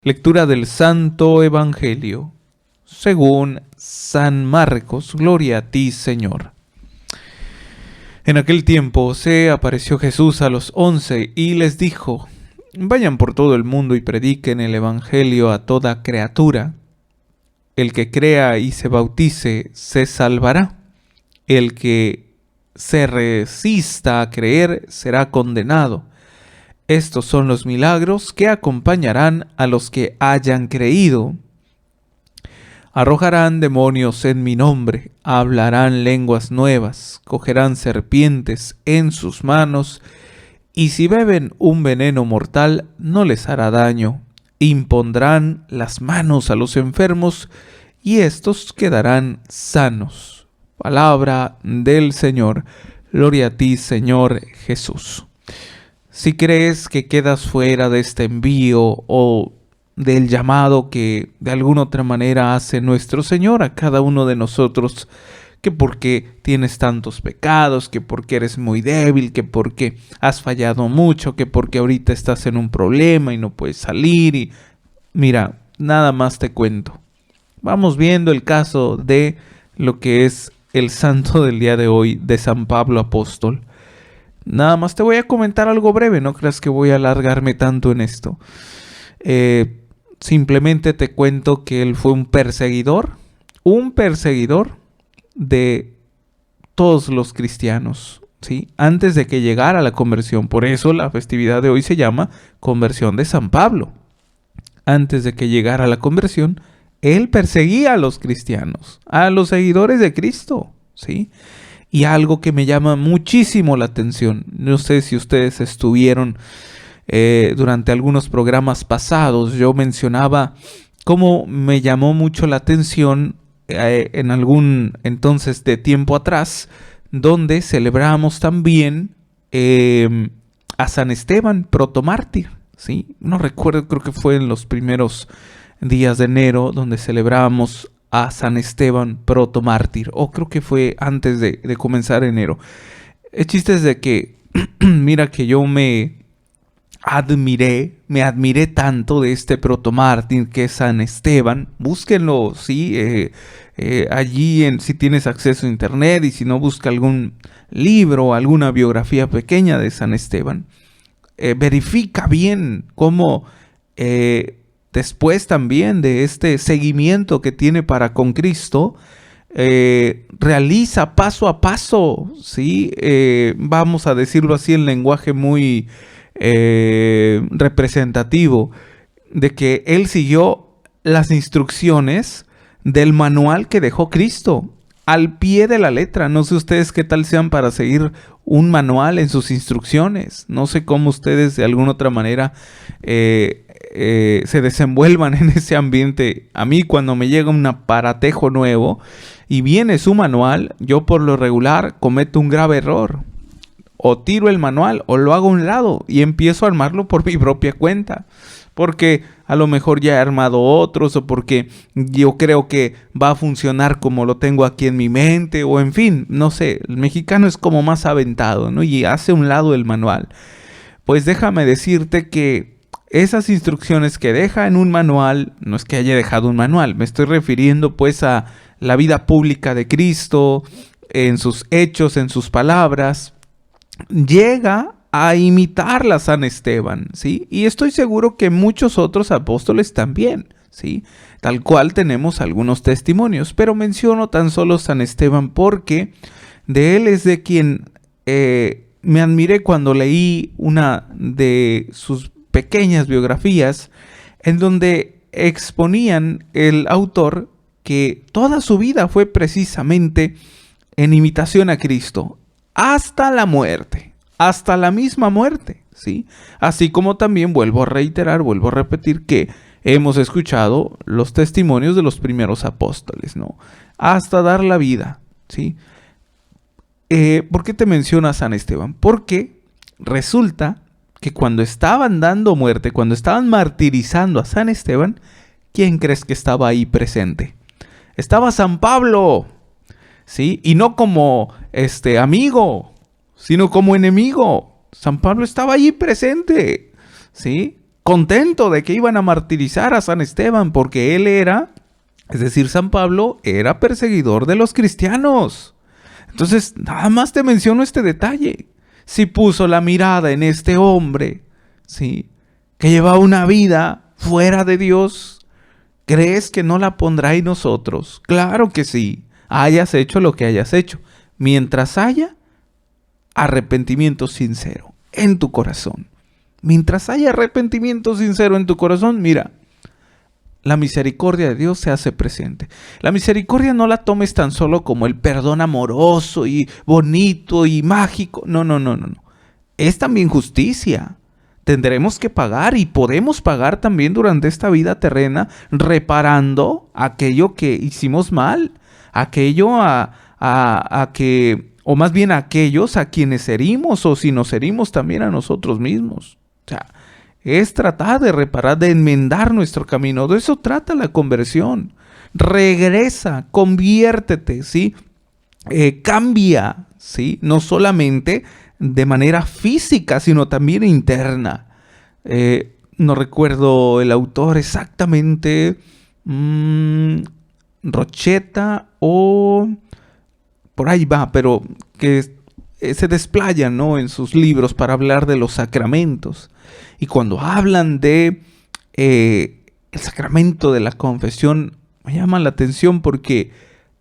Lectura del Santo Evangelio según San Marcos. Gloria a ti, Señor. En aquel tiempo se apareció Jesús a los 11 y les dijo: vayan por todo el mundo y prediquen el Evangelio a toda criatura. El que crea y se bautice se salvará. El que se resista a creer será condenado. Estos son los milagros que acompañarán a los que hayan creído. Arrojarán demonios en mi nombre, hablarán lenguas nuevas, cogerán serpientes en sus manos, y si beben un veneno mortal no les hará daño. Impondrán las manos a los enfermos, y éstos quedarán sanos. Palabra del Señor. Gloria a ti, Señor Jesús. Si crees que quedas fuera de este envío o del llamado que de alguna otra manera hace nuestro Señor a cada uno de nosotros, que porque tienes tantos pecados, que porque eres muy débil, que porque has fallado mucho, que porque ahorita estás en un problema y no puedes salir, y mira, nada más te cuento. Vamos viendo el caso de lo que es el santo del día de hoy, de San Pablo Apóstol. Nada más te voy a comentar algo breve, no creas que voy a alargarme tanto en esto. Simplemente te cuento que él fue un perseguidor de todos los cristianos, ¿sí? Antes de que llegara la conversión. Por eso la festividad de hoy se llama Conversión de San Pablo. Antes de que llegara la conversión, él perseguía a los cristianos, a los seguidores de Cristo, ¿sí? Y algo que me llama muchísimo la atención, no sé si ustedes estuvieron durante algunos programas pasados, yo mencionaba cómo me llamó mucho la atención en algún entonces de tiempo atrás, donde celebramos también a San Esteban, protomártir, ¿sí? No recuerdo, creo que fue en los primeros días de enero, donde celebramos a San Esteban protomártir, o creo que fue antes de comenzar enero. El chiste es de que, mira que yo me admiré tanto de este protomártir que es San Esteban. Búsquenlo, ¿sí? Allí, si tienes acceso a internet, y si no, busca algún libro, alguna biografía pequeña de San Esteban. Verifica bien cómo después también de este seguimiento que tiene para con Cristo, realiza paso a paso, ¿sí? Vamos a decirlo así en lenguaje muy representativo, de que él siguió las instrucciones del manual que dejó Cristo al pie de la letra. No sé ustedes qué tal sean para seguir un manual en sus instrucciones. No sé cómo ustedes de alguna otra manera se desenvuelvan en ese ambiente. A mí, cuando me llega un aparatejo nuevo y viene su manual, yo por lo regular cometo un grave error. O tiro el manual o lo hago a un lado y empiezo a armarlo por mi propia cuenta. Porque a lo mejor ya he armado otros, o porque yo creo que va a funcionar como lo tengo aquí en mi mente, o en fin, no sé, el mexicano es como más aventado, ¿no? Y hace a un lado el manual. Pues déjame decirte que esas instrucciones que deja en un manual, no es que haya dejado un manual, me estoy refiriendo pues a la vida pública de Cristo, en sus hechos, en sus palabras, llega a imitarla San Esteban, ¿sí? Y estoy seguro que muchos otros apóstoles también, ¿sí? Tal cual tenemos algunos testimonios, pero menciono tan solo San Esteban porque de él es de quien me admiré cuando leí una de sus pequeñas biografías, en donde exponían el autor que toda su vida fue precisamente en imitación a Cristo, hasta la muerte, hasta la misma muerte, ¿sí? Así como también vuelvo a repetir que hemos escuchado los testimonios de los primeros apóstoles, ¿no? Hasta dar la vida, ¿sí? ¿Por qué te menciona San Esteban? Porque resulta que cuando estaban dando muerte, cuando estaban martirizando a San Esteban, ¿quién crees que estaba ahí presente? Estaba San Pablo, ¿sí? Y no como amigo, sino como enemigo. San Pablo estaba allí presente, ¿sí? contento de que iban a martirizar a San Esteban porque él era, es decir, San Pablo, era perseguidor de los cristianos. Entonces, nada más te menciono este detalle. Si puso la mirada en este hombre, ¿sí?, que lleva una vida fuera de Dios, ¿crees que no la pondrá en nosotros? Claro que sí, hayas hecho lo que hayas hecho, mientras haya arrepentimiento sincero en tu corazón. Mientras haya arrepentimiento sincero en tu corazón, mira, la misericordia de Dios se hace presente. La misericordia no la tomes tan solo como el perdón amoroso y bonito y mágico. No. Es también justicia. Tendremos que pagar y podemos pagar también durante esta vida terrena reparando aquello que hicimos mal, aquello o más bien aquellos a quienes herimos o si nos herimos también a nosotros mismos. O sea, es tratar de reparar, de enmendar nuestro camino. De eso trata la conversión. Regresa, conviértete, ¿sí? Cambia, ¿sí? No solamente de manera física, sino también interna. No recuerdo el autor exactamente, Rochetta o por ahí va, pero que se desplayan, ¿no?, en sus libros para hablar de los sacramentos. Y cuando hablan de el sacramento de la confesión, me llama la atención porque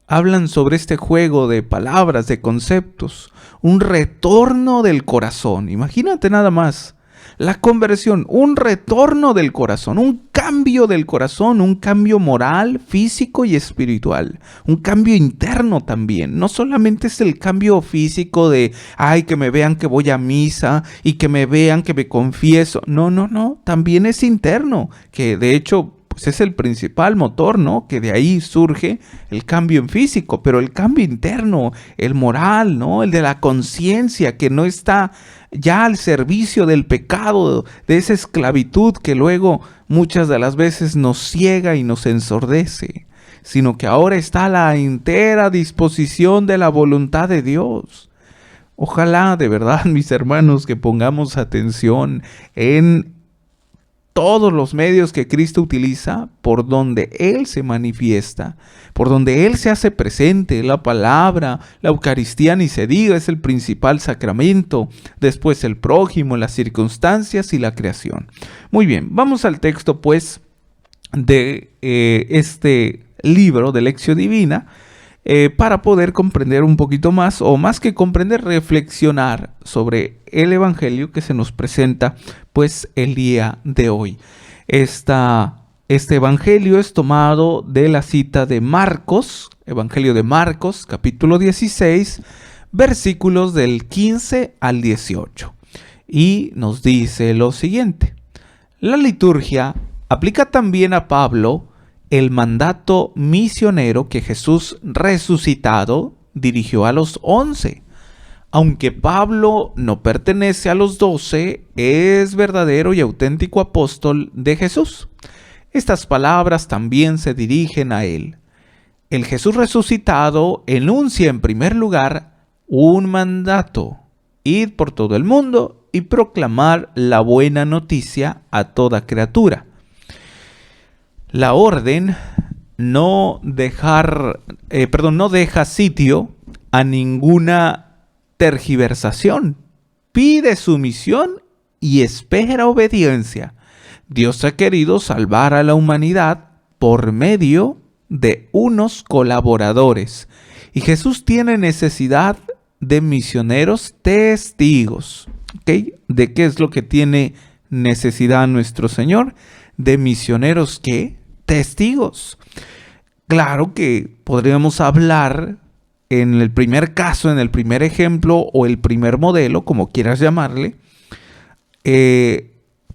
hablan sobre este juego de palabras, de conceptos, un retorno del corazón. Imagínate nada más, la conversión, un retorno del corazón, un cambio del corazón, un cambio moral, físico y espiritual, un cambio interno también. No solamente es el cambio físico de, ay, que me vean que voy a misa y que me vean que me confieso. No, también es interno, que de hecho pues es el principal motor, ¿no? Que de ahí surge el cambio en físico, pero el cambio interno, el moral, ¿no? El de la conciencia que no está ya al servicio del pecado, de esa esclavitud que luego muchas de las veces nos ciega y nos ensordece, sino que ahora está a la entera disposición de la voluntad de Dios. Ojalá de verdad, mis hermanos, que pongamos atención en todos los medios que Cristo utiliza, por donde Él se manifiesta, por donde Él se hace presente, la palabra, la Eucaristía ni se diga, es el principal sacramento, después el prójimo, las circunstancias y la creación. Muy bien, vamos al texto pues de este libro de Lectio Divina, para poder comprender un poquito más, o más que comprender, reflexionar sobre el Evangelio que se nos presenta pues el día de hoy. Este Evangelio es tomado de la cita de Marcos, Evangelio de Marcos, capítulo 16, versículos del 15 al 18. Y nos dice lo siguiente: la liturgia aplica también a Pablo el mandato misionero que Jesús resucitado dirigió a los 11. Aunque Pablo no pertenece a los 12, es verdadero y auténtico apóstol de Jesús. Estas palabras también se dirigen a él. El Jesús resucitado enuncia en primer lugar un mandato: id por todo el mundo y proclamar la buena noticia a toda criatura. La orden no deja sitio a ninguna tergiversación. Pide sumisión y espera obediencia. Dios ha querido salvar a la humanidad por medio de unos colaboradores. Y Jesús tiene necesidad de misioneros testigos. ¿Okay? ¿De qué es lo que tiene necesidad nuestro Señor? De misioneros, ¿qué? Testigos. Claro que podríamos hablar en el primer caso, en el primer ejemplo o el primer modelo, como quieras llamarle,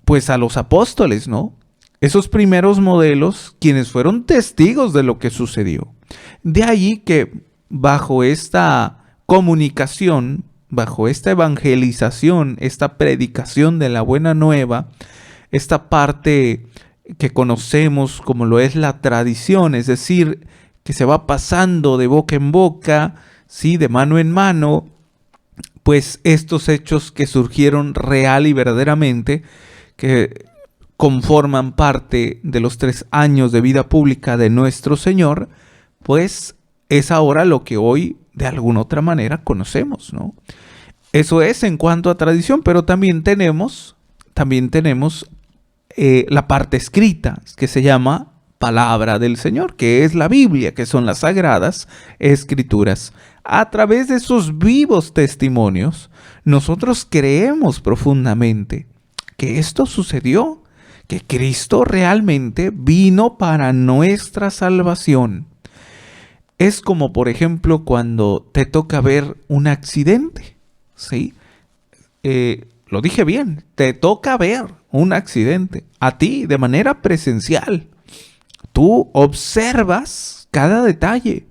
pues a los apóstoles, ¿no? Esos primeros modelos, quienes fueron testigos de lo que sucedió. De ahí que bajo esta comunicación, bajo esta evangelización, esta predicación de la buena nueva, esta parte que conocemos como lo es la tradición, es decir, que se va pasando de boca en boca, ¿sí?, de mano en mano, pues estos hechos que surgieron real y verdaderamente, que conforman parte de los 3 años de vida pública de nuestro Señor, pues es ahora lo que hoy de alguna otra manera conocemos, ¿no? Eso es en cuanto a tradición, pero también tenemos la parte escrita, que se llama Palabra del Señor, que es la Biblia, que son las Sagradas Escrituras. A través de esos vivos testimonios, nosotros creemos profundamente que esto sucedió, que Cristo realmente vino para nuestra salvación. Es como, por ejemplo, cuando te toca ver un accidente, ¿sí? Lo dije bien, te toca ver un accidente, a ti de manera presencial. Tú observas cada detalle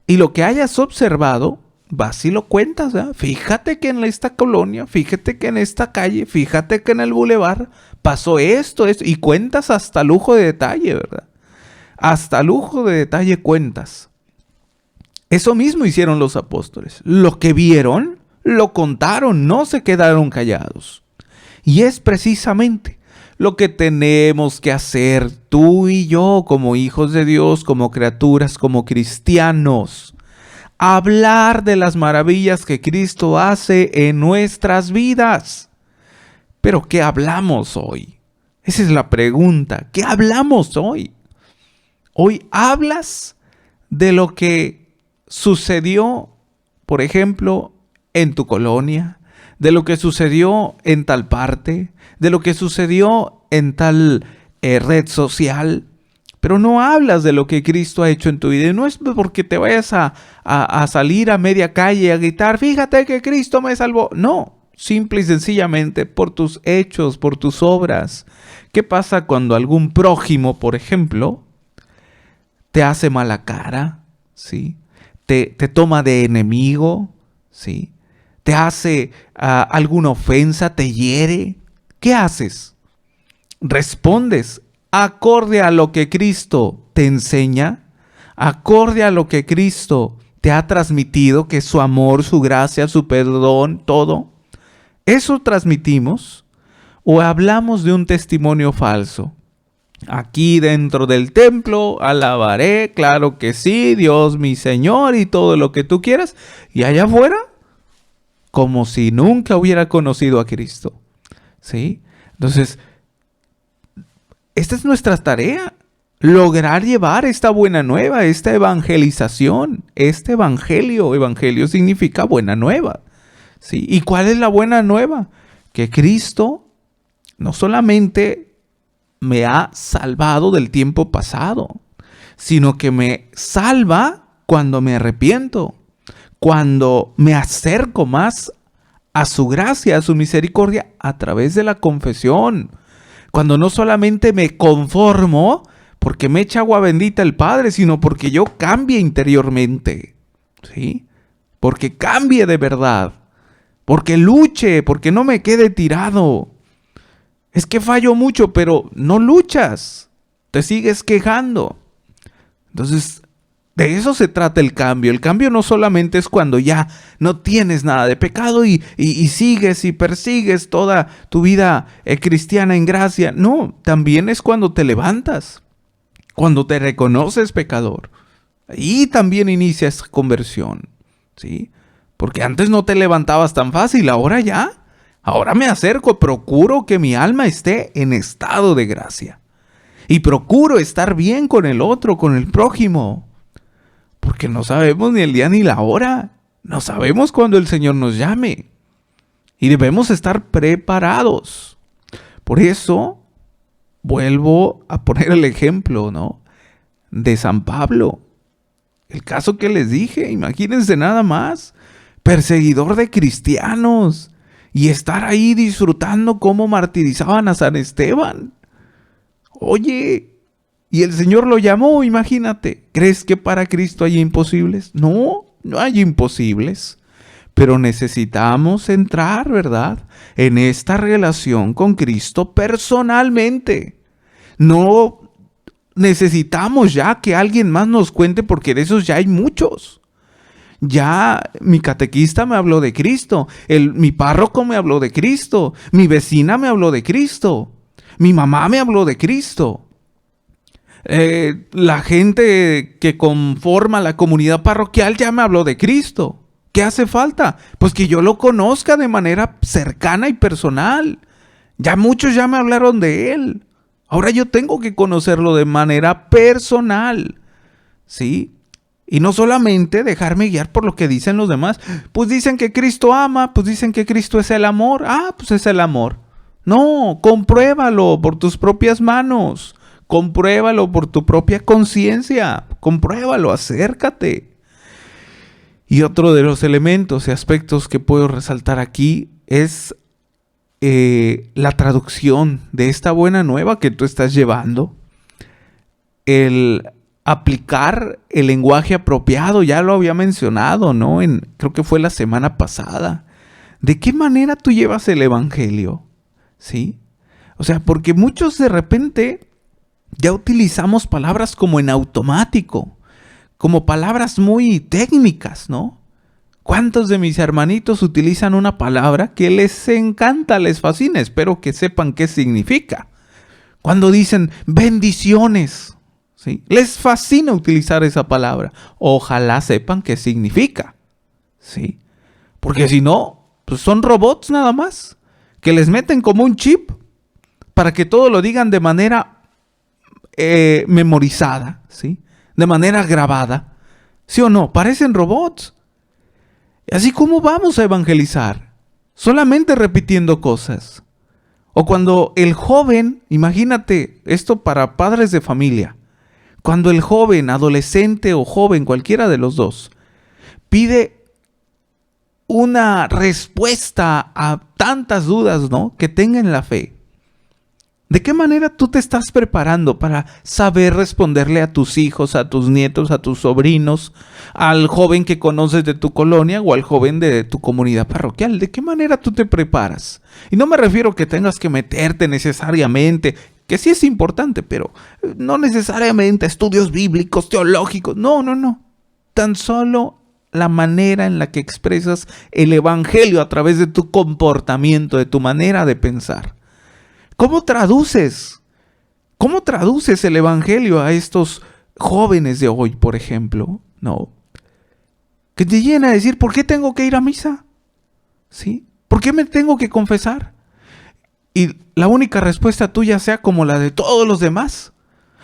y lo que hayas observado, vas y lo cuentas, ¿verdad? Fíjate que en esta colonia, fíjate que en esta calle, fíjate que en el bulevar pasó esto, y cuentas hasta lujo de detalle, ¿verdad? Hasta lujo de detalle cuentas. Eso mismo hicieron los apóstoles. Lo que vieron, lo contaron, no se quedaron callados. Y es precisamente lo que tenemos que hacer tú y yo como hijos de Dios, como criaturas, como cristianos. Hablar de las maravillas que Cristo hace en nuestras vidas. Pero ¿qué hablamos hoy? Esa es la pregunta. ¿Qué hablamos hoy? Hoy hablas de lo que sucedió, por ejemplo, en tu colonia, de lo que sucedió en tal parte, de lo que sucedió en tal red social, pero no hablas de lo que Cristo ha hecho en tu vida. Y no es porque te vayas a salir a media calle a gritar, fíjate que Cristo me salvó. No, simple y sencillamente por tus hechos, por tus obras. ¿Qué pasa cuando algún prójimo, por ejemplo, te hace mala cara? ¿Sí? Te toma de enemigo, ¿sí? Te hace alguna ofensa, te hiere. ¿Qué haces? Respondes acorde a lo que Cristo te enseña, acorde a lo que Cristo te ha transmitido, que es su amor, su gracia, su perdón, todo. ¿Eso transmitimos o hablamos de un testimonio falso? Aquí dentro del templo alabaré, claro que sí, Dios mi Señor y todo lo que tú quieras. Y allá afuera, como si nunca hubiera conocido a Cristo. ¿Sí? Entonces, esta es nuestra tarea. Lograr llevar esta buena nueva, esta evangelización, este evangelio. Evangelio significa buena nueva. ¿Sí? ¿Y cuál es la buena nueva? Que Cristo no solamente me ha salvado del tiempo pasado, sino que me salva cuando me arrepiento, cuando me acerco más a su gracia, a su misericordia, a través de la confesión. Cuando no solamente me conformo porque me echa agua bendita el Padre, sino porque yo cambie interiormente, ¿sí? Porque cambie de verdad, porque luche, porque no me quede tirado. Es que fallo mucho, pero no luchas, te sigues quejando. Entonces, de eso se trata el cambio. El cambio no solamente es cuando ya no tienes nada de pecado y sigues y persigues toda tu vida cristiana en gracia. No, también es cuando te levantas, cuando te reconoces pecador. Y también inicias conversión, ¿sí? Porque antes no te levantabas tan fácil, ahora ya. Ahora me acerco, procuro que mi alma esté en estado de gracia. Y procuro estar bien con el otro, con el prójimo. Porque no sabemos ni el día ni la hora. No sabemos cuándo el Señor nos llame. Y debemos estar preparados. Por eso, vuelvo a poner el ejemplo, ¿no? De San Pablo. El caso que les dije, imagínense nada más. Perseguidor de cristianos. Y estar ahí disfrutando cómo martirizaban a San Esteban. Oye, y el Señor lo llamó, imagínate. ¿Crees que para Cristo hay imposibles? No, no hay imposibles. Pero necesitamos entrar, ¿verdad?, en esta relación con Cristo personalmente. No necesitamos ya que alguien más nos cuente, porque de esos ya hay muchos. Ya mi catequista me habló de Cristo, mi párroco me habló de Cristo, mi vecina me habló de Cristo. Mi mamá me habló de Cristo. La gente que conforma la comunidad parroquial ya me habló de Cristo. ¿Qué hace falta? Pues que yo lo conozca de manera cercana y personal. Ya muchos ya me hablaron de Él. Ahora yo tengo que conocerlo de manera personal. ¿Sí? Y no solamente dejarme guiar por lo que dicen los demás. Pues dicen que Cristo ama, pues dicen que Cristo es el amor. Ah, pues es el amor. No, compruébalo por tus propias manos. Compruébalo por tu propia conciencia. Compruébalo, acércate. Y otro de los elementos y aspectos que puedo resaltar aquí es la traducción de esta buena nueva que tú estás llevando. El aplicar el lenguaje apropiado, ya lo había mencionado, ¿no? Creo que fue la semana pasada. ¿De qué manera tú llevas el evangelio? ¿Sí? O sea, porque muchos de repente ya utilizamos palabras como en automático, como palabras muy técnicas, ¿no? ¿Cuántos de mis hermanitos utilizan una palabra que les encanta, les fascina? Espero que sepan qué significa. Cuando dicen bendiciones, ¿sí? Les fascina utilizar esa palabra. Ojalá sepan qué significa, ¿sí? Porque si no, pues son robots nada más, que les meten como un chip para que todo lo digan de manera memorizada, ¿sí? De manera grabada. ¿Sí o no? Parecen robots. Así como vamos a evangelizar, solamente repitiendo cosas. O cuando el joven, imagínate esto para padres de familia, cuando el joven, adolescente o joven, cualquiera de los dos, pide una respuesta a tantas dudas, ¿no?, que tenga en la fe. ¿De qué manera tú te estás preparando para saber responderle a tus hijos, a tus nietos, a tus sobrinos, al joven que conoces de tu colonia o al joven de tu comunidad parroquial? ¿De qué manera tú te preparas? Y no me refiero que tengas que meterte necesariamente, que sí es importante, pero no necesariamente estudios bíblicos, teológicos. No. Tan solo la manera en la que expresas el evangelio a través de tu comportamiento, de tu manera de pensar. ¿Cómo traduces? ¿Cómo traduces el evangelio a estos jóvenes de hoy, por ejemplo? No. Que te lleguen a decir, ¿por qué tengo que ir a misa? ¿Sí? ¿Por qué me tengo que confesar? Y la única respuesta tuya sea como la de todos los demás.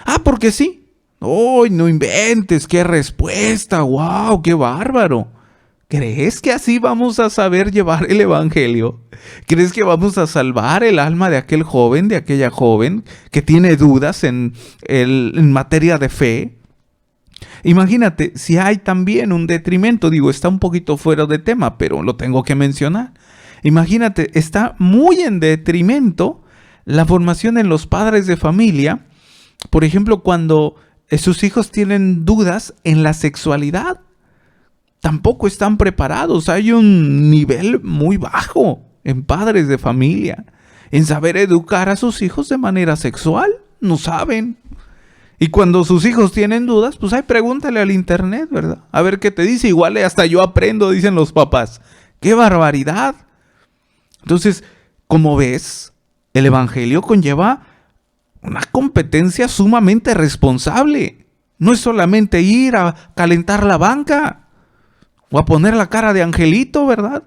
Ah, porque sí. ¡Uy, no inventes! ¡Qué respuesta! ¡Wow! ¡Qué bárbaro! ¿Crees que así vamos a saber llevar el evangelio? ¿Crees que vamos a salvar el alma de aquel joven, de aquella joven que tiene dudas en materia de fe? Imagínate, si hay también un detrimento, digo, está un poquito fuera de tema, pero lo tengo que mencionar. Imagínate, está muy en detrimento la formación en los padres de familia, por ejemplo, cuando sus hijos tienen dudas en la sexualidad. Tampoco están preparados. Hay un nivel muy bajo en padres de familia, en saber educar a sus hijos de manera sexual. No saben. Y cuando sus hijos tienen dudas, pues ahí pregúntale al internet, ¿verdad? A ver qué te dice. Igual hasta yo aprendo, dicen los papás. ¡Qué barbaridad! Entonces, como ves, el evangelio conlleva una competencia sumamente responsable. No es solamente ir a calentar la banca o a poner la cara de angelito, ¿verdad?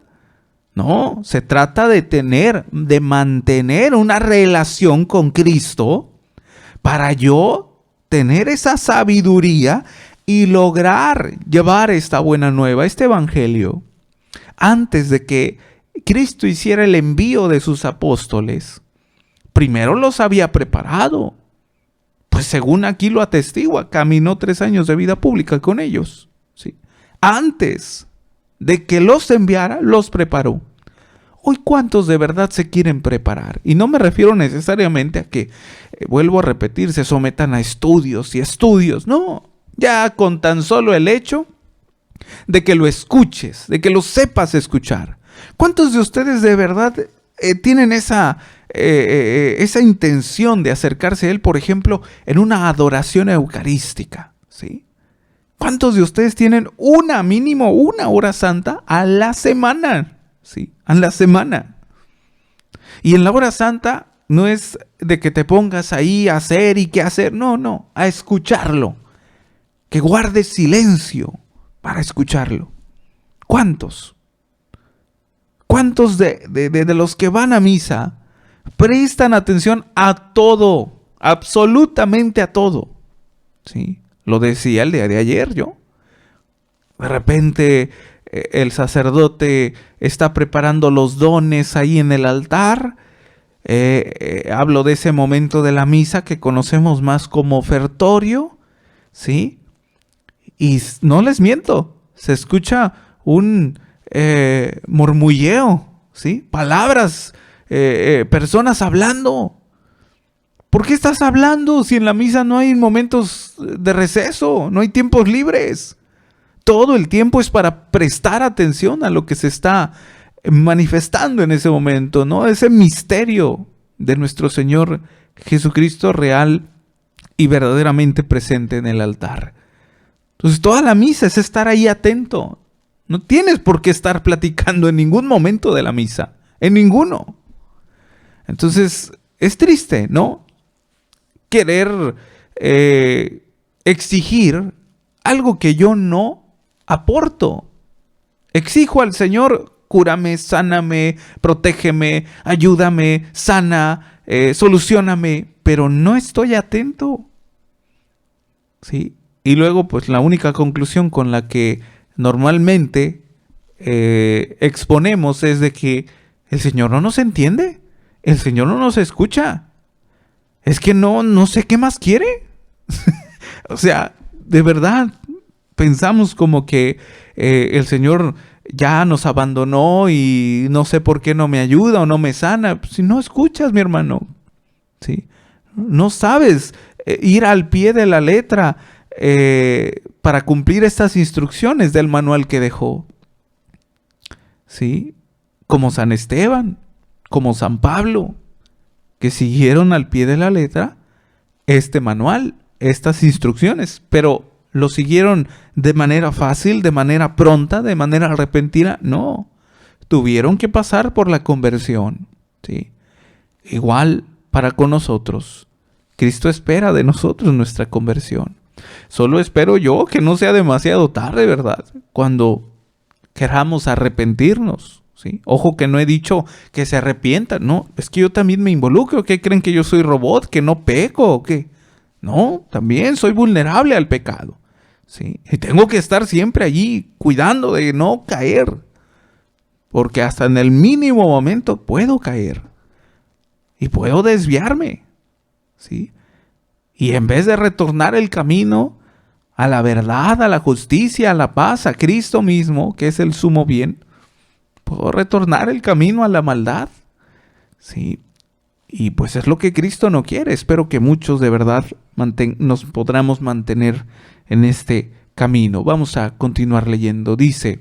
No, se trata de mantener una relación con Cristo para yo tener esa sabiduría y lograr llevar esta buena nueva, este evangelio, antes de que Cristo hiciera el envío de sus apóstoles. Primero los había preparado, pues según aquí lo atestigua, caminó 3 años de vida pública con ellos, ¿sí? Antes de que los enviara, los preparó. Hoy, ¿cuántos de verdad se quieren preparar? Y no me refiero necesariamente a que, vuelvo a repetir, se sometan a estudios y estudios. No, ya con tan solo el hecho de que lo escuches, de que lo sepas escuchar. ¿Cuántos de ustedes de verdad tienen esa intención de acercarse a Él, por ejemplo, en una adoración eucarística? ¿Sí? ¿Cuántos de ustedes tienen mínimo una hora santa a la semana? Sí, a la semana. Y en la hora santa no es de que te pongas ahí a hacer y qué hacer. No, a escucharlo. Que guardes silencio para escucharlo. ¿Cuántos? ¿Cuántos de los que van a misa prestan atención a todo? Absolutamente a todo. ¿Sí? Lo decía el día de ayer yo. De repente el sacerdote está preparando los dones ahí en el altar. Hablo de ese momento de la misa que conocemos más como ofertorio, ¿sí? Y no les miento, se escucha un murmulleo, ¿sí? Palabras, personas hablando. ¿Por qué estás hablando si en la misa no hay momentos de receso, no hay tiempos libres? Todo el tiempo es para prestar atención a lo que se está manifestando en ese momento, ¿no? Ese misterio de nuestro Señor Jesucristo real y verdaderamente presente en el altar. Entonces toda la misa es estar ahí atento. No tienes por qué estar platicando en ningún momento de la misa, en ninguno. Entonces es triste, ¿no? Querer exigir algo que yo no aporto. Exijo al Señor: cúrame, sáname, protégeme, ayúdame, sana, solucióname, pero no estoy atento. ¿Sí? Y luego, pues la única conclusión con la que normalmente exponemos es de que el Señor no nos entiende, el Señor no nos escucha. Es que no sé qué más quiere. O sea, de verdad, pensamos como que el Señor ya nos abandonó y no sé por qué no me ayuda o no me sana. Si no escuchas, mi hermano, ¿sí? No sabes ir al pie de la letra para cumplir estas instrucciones del manual que dejó, ¿sí? Como San Esteban, como San Pablo, que siguieron al pie de la letra este manual, estas instrucciones, pero ¿lo siguieron de manera fácil, de manera pronta, de manera repentina? No, tuvieron que pasar por la conversión, ¿sí? Igual para con nosotros. Cristo espera de nosotros nuestra conversión. Solo espero yo que no sea demasiado tarde, ¿verdad? Cuando queramos arrepentirnos, ¿sí? Ojo que no he dicho que se arrepientan, no, es que yo también me involucro. ¿Qué creen, que yo soy robot, que no peco o qué? No, también soy vulnerable al pecado, ¿sí? Y tengo que estar siempre allí cuidando de no caer, porque hasta en el mínimo momento puedo caer y puedo desviarme, ¿sí? Y en vez de retornar el camino a la verdad, a la justicia, a la paz, a Cristo mismo, que es el sumo bien, puedo retornar el camino a la maldad, ¿sí? Y pues es lo que Cristo no quiere. Espero que muchos de verdad nos podamos mantener en este camino. Vamos a continuar leyendo. Dice: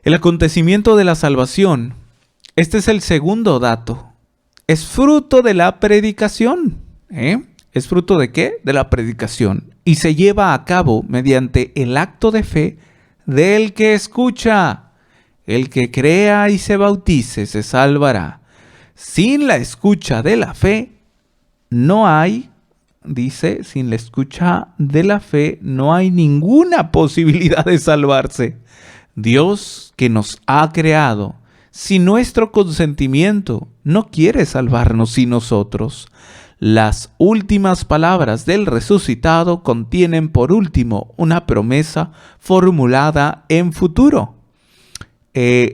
el acontecimiento de la salvación, este es el segundo dato, es fruto de la predicación. ¿Es fruto de qué? De la predicación. Y se lleva a cabo mediante el acto de fe del que escucha. El que crea y se bautice se salvará. Sin la escucha de la fe no hay, dice, sin la escucha de la fe no hay ninguna posibilidad de salvarse. Dios, que nos ha creado, sin nuestro consentimiento, no quiere salvarnos sin nosotros. Las últimas palabras del resucitado contienen por último una promesa formulada en futuro.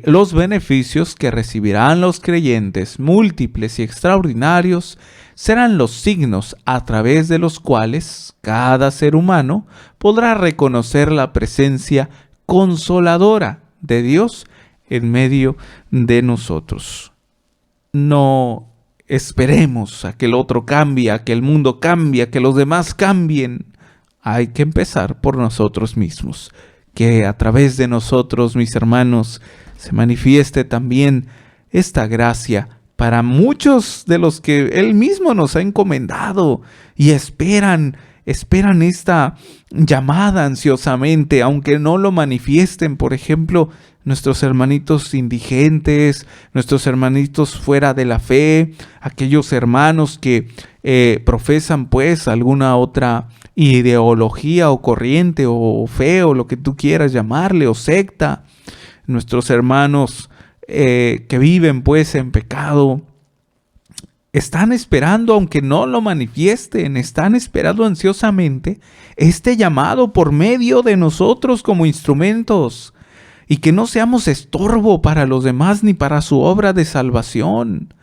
Los beneficios que recibirán los creyentes, múltiples y extraordinarios, serán los signos a través de los cuales cada ser humano podrá reconocer la presencia consoladora de Dios en medio de nosotros. No esperemos a que el otro cambie, a que el mundo cambie, a que los demás cambien. Hay que empezar por nosotros mismos. Que a través de nosotros, mis hermanos, se manifieste también esta gracia para muchos de los que Él mismo nos ha encomendado y esperan esperan esta llamada ansiosamente, aunque no lo manifiesten. Por ejemplo, nuestros hermanitos indigentes, nuestros hermanitos fuera de la fe, aquellos hermanos que profesan pues alguna otra ideología o corriente o fe o lo que tú quieras llamarle, o secta, nuestros hermanos que viven pues en pecado. Están esperando, aunque no lo manifiesten, están esperando ansiosamente este llamado por medio de nosotros como instrumentos, y que no seamos estorbo para los demás ni para su obra de salvación.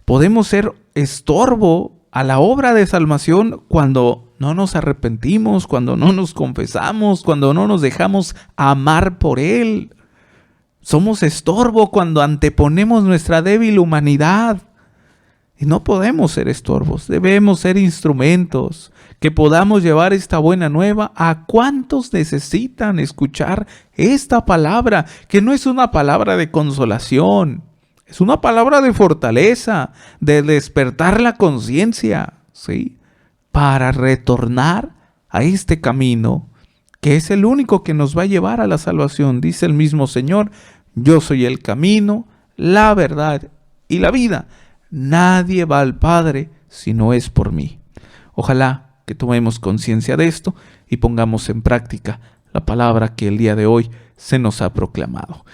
Podemos ser estorbo a la obra de salvación cuando no nos arrepentimos, cuando no nos confesamos, cuando no nos dejamos amar por Él. Somos estorbo cuando anteponemos nuestra débil humanidad. Y no podemos ser estorbos, debemos ser instrumentos que podamos llevar esta buena nueva a cuantos necesitan escuchar esta palabra, que no es una palabra de consolación, es una palabra de fortaleza, de despertar la conciencia, ¿sí? Para retornar a este camino, que es el único que nos va a llevar a la salvación. Dice el mismo Señor: yo soy el camino, la verdad y la vida. Nadie va al Padre si no es por mí. Ojalá que tomemos conciencia de esto y pongamos en práctica la palabra que el día de hoy se nos ha proclamado.